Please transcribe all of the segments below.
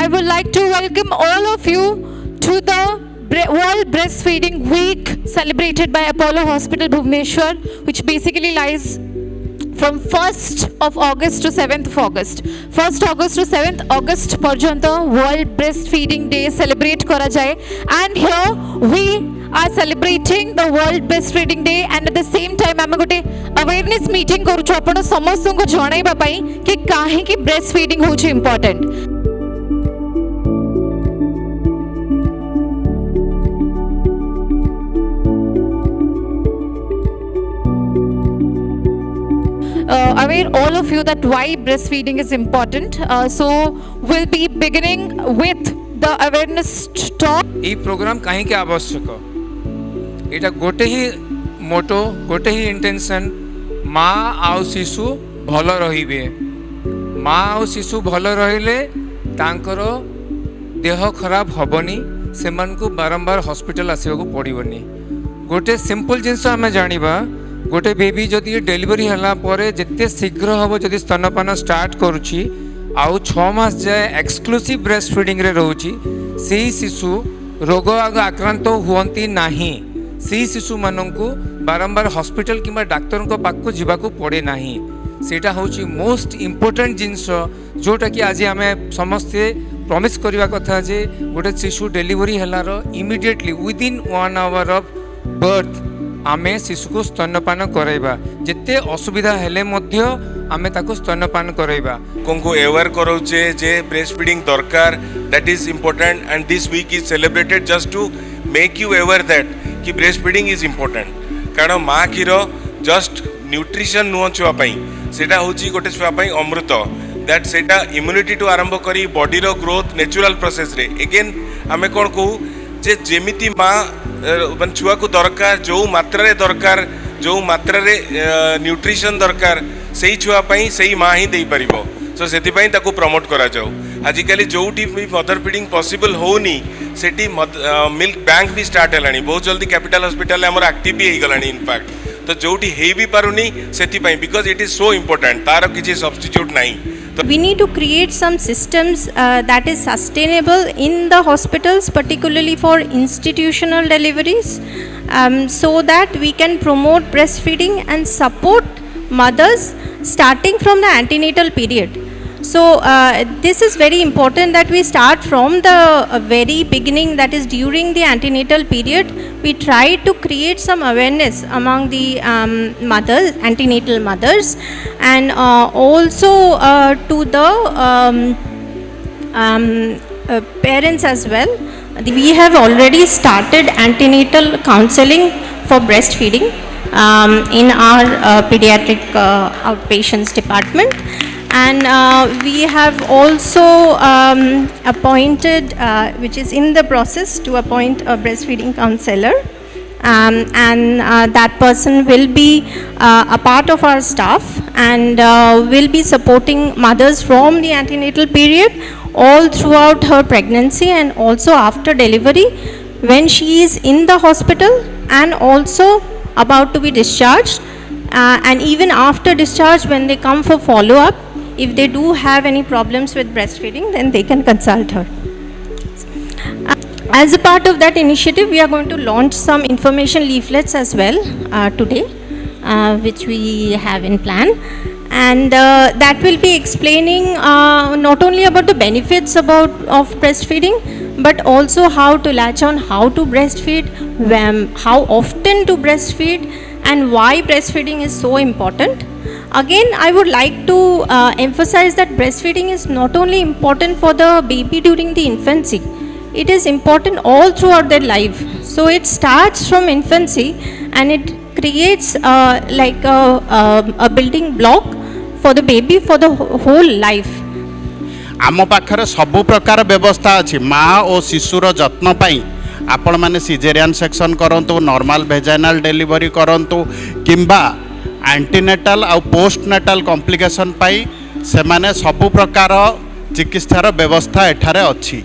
I would like to welcome all of you to the World Breastfeeding Week celebrated by Apollo Hospital Bhubaneswar, which basically lies from 1st of August to 7th of August. 1st August to 7th August parjanta World Breastfeeding Day celebrate kara jaye, and here we are celebrating the World Breastfeeding Day, and at the same time आम गोटे awareness meeting करूँ आपण समस्त को जणाइबा पई कि काहे कि ब्रेस्ट फीडिंग होची important. Aware all of you that why breastfeeding is important. So we'll be beginning with the awareness talk. ये प्रोग्राम कहीं के आवश्यक एटा गोटे ही मोटो गोटे ही इंटेंशन माँ आउ शिशु भल रहिबे। माँ आउ शिशु भल रहिले तांकर देह खराब हबनी, सेमान को बारंबार हॉस्पिटल आसीबा को पड़िबनी। गोटे सिंपल जिंस आमे जानिबा गोटे बेबी जदि डेलीवरी हला परे जिते शीघ्र हम जदि स्तनपान स्टार्ट करुच्ची आउ 6 मास जाए एक्सक्लूसिव ब्रेस्ट फीडिंग रे रहउची, सेही शिशु रोग आक्रांत हुअंती नाही। सेही शिशु मानंकु बारंबार हॉस्पिटल किंबा डाक्टर को पाखु जीवाकु पड़े नाही। सेटा होची मोस्ट इम्पोर्टेंट जिंस जोटा कि आज आमे समस्ते प्रॉमिस करबा कथा जे गोटे शिशु डेलीवरी हलार immediately within 1 hour of birth आमे शिशु को स्तनपान कराइबा। जिते असुविधा हेले मध्य आमे ताको स्तनपान कराइबा। को अवेयर कराउचे जे ब्रेस्ट फीडिंग दरकार, that is important and this week is celebrated just to make you aware that कि ब्रेस्ट फीडिंग इज इम्पोर्टेंट। कारण माँ क्षीर जस्ट न्यूट्रिशन नुह छुआ सेटा होची गोटे छुआ अमृत, दैट सेटा इम्यूनिटी टू आरंभ करी बॉडी रो ग्रोथ नेचुरल प्रोसेस रे। अगेन आमे कोन कहू जे जेमिति माँ मान छुआ को दरकार जो मात्रा रे दरकार जो मात्रा रे न्यूट्रिशन दरकार सही छुआ सही माँ ही दे पारिबो। सो सेति पई ताको प्रमोट करा जाऊ। आजिकली जोटी भी मदर फीडिंग पॉसिबल होनी सेठी मिल्क बैंक भी स्टार्ट हेलानी। बहुत जल्दी कैपिटल हॉस्पिटल हमर एक्टिव भी गलानी इनफैक्ट। तो जोटी हे भी पारुनी सेति पई because it is so important, तार किछि सब्स्टिट्यूट नहीं। We need to create some systems that is sustainable in the hospitals, particularly for institutional deliveries, so that we can promote breastfeeding and support mothers starting from the antenatal period. So this is very important that we start from the very beginning, that is during the antenatal period. We try to create some awareness among the mothers, antenatal mothers, and also to the parents as well. We have already started antenatal counseling for breastfeeding in our pediatric outpatients department. And we have also appointed, which is in the process to appoint a breastfeeding counselor, and that person will be a part of our staff and will be supporting mothers from the antenatal period all throughout her pregnancy and also after delivery when she is in the hospital and also about to be discharged, and even after discharge when they come for follow-up. If they do have any problems with breastfeeding, then they can consult her. As a part of that initiative, we are going to launch some information leaflets as well today, which we have in plan. And that will be explaining not only about the benefits of breastfeeding, but also how to latch on, how to breastfeed, how often to breastfeed, and why breastfeeding is so important. Again, I would like to emphasize that breastfeeding is not only important for the baby during the infancy, it is important all throughout their life. So it starts from infancy and it creates like a building block for the baby for the whole life. आम पाखरे सबु प्रकार व्यवस्था अच्छी माँ और शिशुर जत्न पाई। आपण माने सिजेरियन सेक्शन करंतु, नॉर्मल वेजाइनल डिलीवरी करंतु किंबा एंटीनेटाल आ पोस्टनेटाल कॉम्प्लिकेशन पाई से माने सबु प्रकार चिकित्सार व्यवस्था एठारे अच्छी।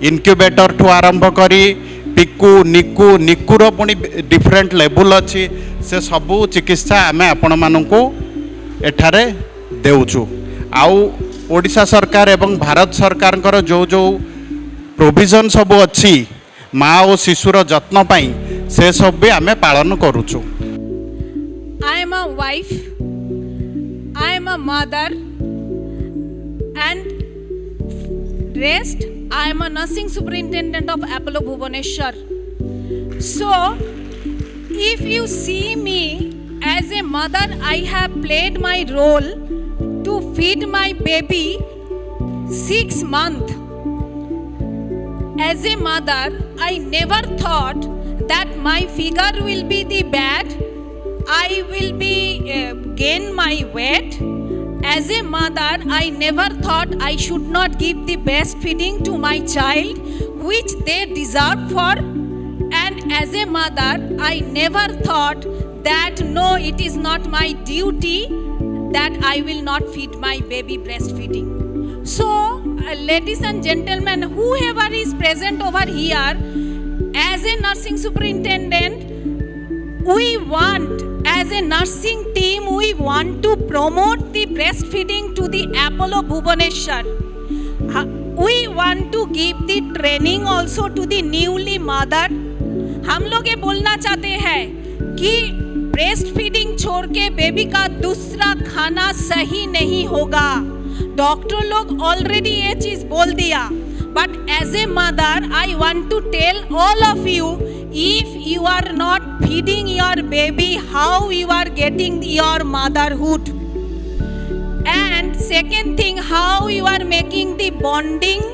इनक्यूबेटर ठू आरंभ करी पिकु निकु निकुर पुणी डिफरेंट लेवल अच्छी, से सबू चिकित्सा आमे आपण मानकु एठारे देउछु। आउ ओडिशा सरकार एवं भारत सरकार जो जो प्रोविजन सब अच्छी माँ और शिशुर जत्न पाई से सब भी आमे पालन करूछु। I am a wife, I am a mother, and rest, I am a nursing superintendent of Apollo Bhubaneswar. So, if you see me as a mother, I have played my role to feed my baby 6 months. As a mother, I never thought that my figure will be the bad. I will be gain my weight. As a mother, I never thought I should not give the best feeding to my child, which they deserve for. And as a mother, I never thought that no, it is not my duty that I will not feed my baby breastfeeding. So, ladies and gentlemen, whoever is present over here, as a nursing superintendent, we want, as a nursing team, we want to promote the breastfeeding to the Apollo Bhubaneswar. We want to give the training also to the newly mother. हम लोग ये बोलना चाहते हैं कि breast feeding छोड़ के baby का दूसरा खाना सही नहीं होगा। डॉक्टर लोग ऑलरेडी ये चीज बोल दिया, but as a mother I want to tell all of you, if you are not feeding your baby, how you are getting your motherhood? And second thing, how you are making the bonding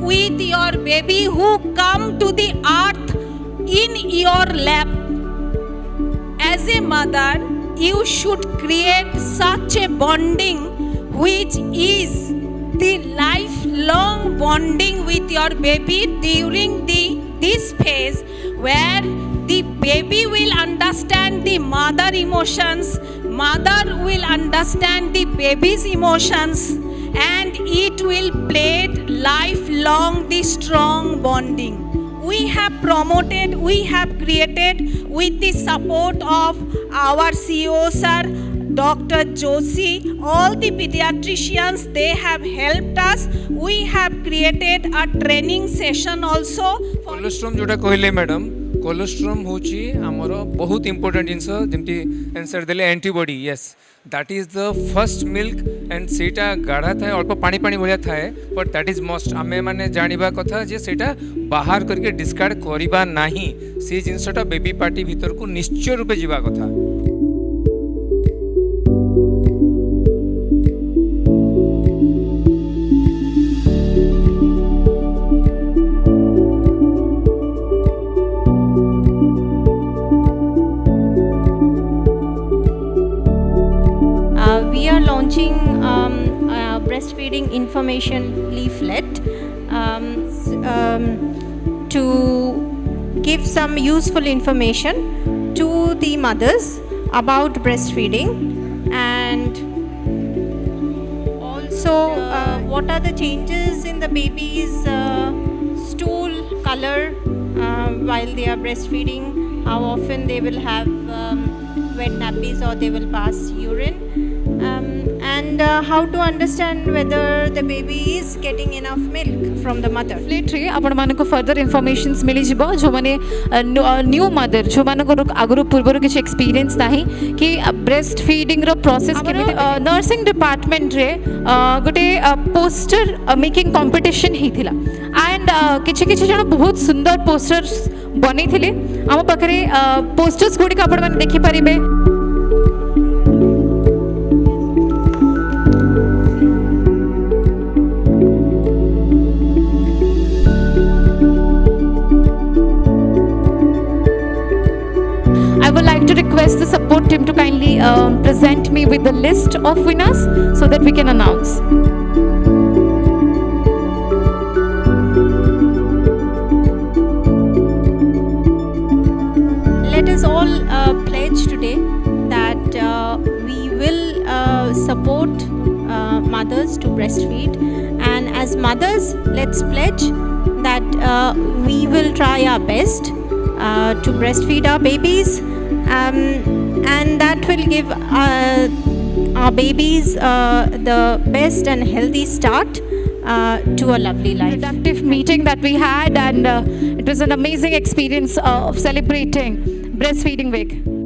with your baby who come to the earth in your lap. As a mother, you should create such a bonding which is the lifelong bonding with your baby during this phase, where the baby will understand the mother emotions, mother will understand the baby's emotions, and it will play lifelong the strong bonding. We have promoted, we have created with the support of our CEO sir, Dr. Joshi, all the pediatricians, they have helped us. We have created a training session also. Colostrum जोटा कहले madam, colostrum होची हमर बहुत important जिंस जेमती answer देले antibody. Yes, that is the first milk and सेटा गाढ़ा थाए, अल्प पानी पानी भलिया थाए, बट दैट इज मस्ट। आमे माने जानिबा कथा जे सेटा बाहर करके डिस्कार्ड करिबा नाही, से जिंसटा बेबी पार्टी भीतर को निश्चय रूपे जीवा कथा। We are launching a breastfeeding information leaflet to give some useful information to the mothers about breastfeeding, and also what are the changes in the baby's stool color while they are breastfeeding, how often they will have wet nappies or they will pass urine, and how to understand whether the baby is getting enough milk from the mother. लेट्रे आपण मानको further इनफॉरमेशंस मिली जिवो जो माने new mother जो मानको आगुरु पूर्वर किछ experience नाही कि ब्रेस्ट फीडिंग रो प्रोसेस केमिति। नर्सिंग डिपार्टमेंट रे गोटे पोस्टर मेकिंग कंपटीशन हेतिला, एंड किछ किछ जण बहुत सुंदर पोस्टर्स बनै थिले। हम पाखरे पोस्टर्स गुडी का आपण माने देखि परिबे। I would like to request the support team to kindly present me with the list of winners so that we can announce. Let us all pledge today that we will support mothers to breastfeed, and as mothers, let's pledge that we will try our best to breastfeed our babies, and that will give our our babies the best and healthy start to a lovely life. Productive meeting that we had, and it was an amazing experience of celebrating Breastfeeding Week.